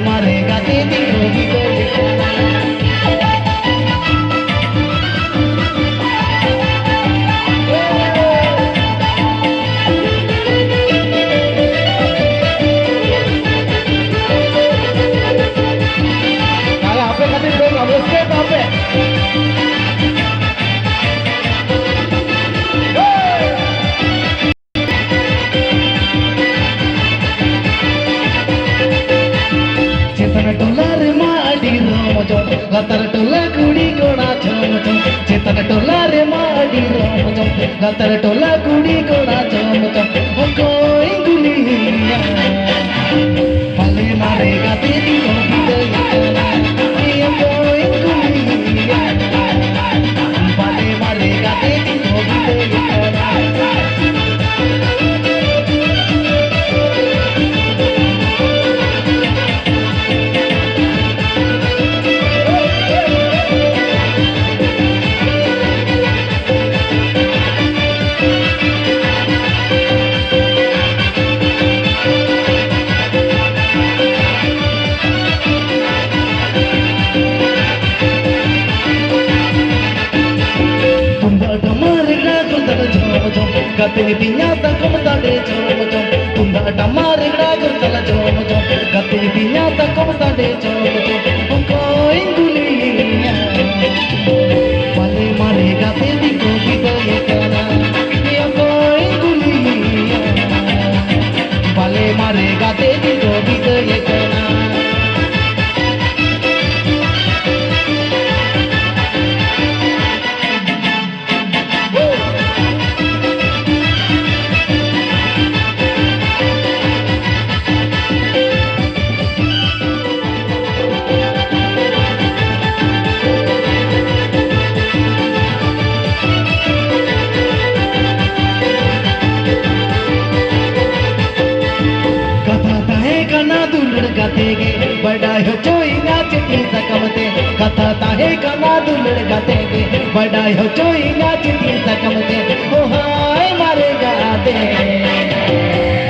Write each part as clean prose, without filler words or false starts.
मारेगा तेरी गोभी तो गतर टोला कुड़ी गोड़ा झम झम चेतन टोला रे माडी रम झम गतर टोला कुड़ी गोड़ा झम झम कोई गुलिया भले मारेगा तेरी गोभी ये कोई गुलिया भले मारेगा तेरी गोभी गते पिया तकम साडे झोम झोम तुंदा टमारे गड़ा चला झोम झोम गते पिया तकम साडे झोम झोम कोई गुलिया भले मारेगा तेरी गोभी तो ये कहना ये कोई गुलिया भले मारेगा तेरी गोभी तो ये कहना गातेगे बड़ा हो चोईगा चिट्ठी सकमते कथा ताहे कना दुलड़ गातेगे बड़ा हो चोईगा चिट्ठी सकमते ओ हाय मारे गाते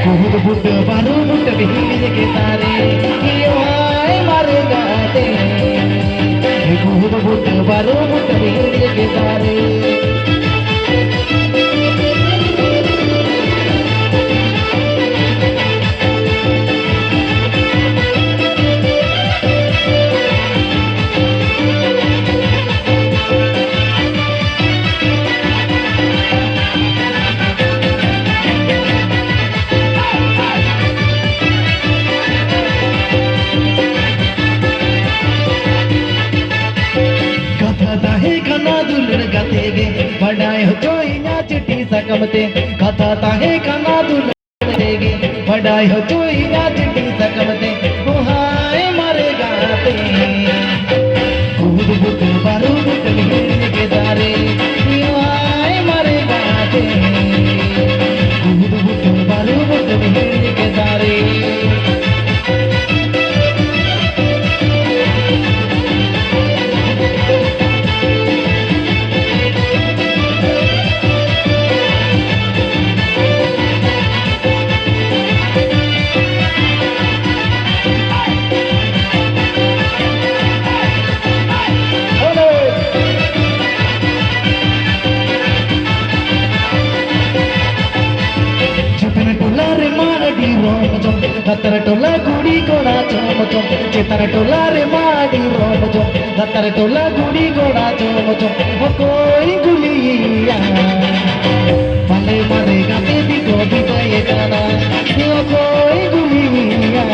कुहुद बुट बारू बुट भीड़ के तारे ओ हाय मारे गाते कुहुद बुट बारू बुट भीड़ के तारे बड़ाई हो चोईना चिट्ठी सकमते कथा ताहे खाना दुलड़ेगे बड़ाई हो चोईना चिट्ठी सकमते ओ हाय मारे गाते कूद बुट बारू बुट भीड़ के दारे ओ हाय मारे गाते कूद बुट बारू बुट भीड़ के दारे गतर टोला गुड़ी गोड़ा झोम झोम चेतर टोला रे माडी रोम झोम गतर टोला गुड़ी गोड़ा झोम झोम कोई गुलिया भले मारेगा तेरी गोभी तो ये गाना कोई गुलिया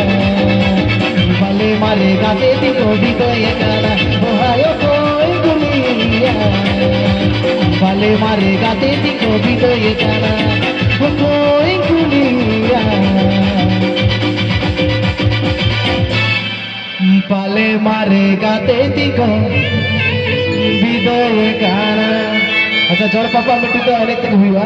भले मारेगा तेरी गोभी तो ये गाना कोई गुलिया भले मारेगा तेरी गोभी तो ये गाना कोई गुलिया पाले मारेगा तेती को विदय गाना। अच्छा जोर पापा मिट्टी तो अनेक हुआ।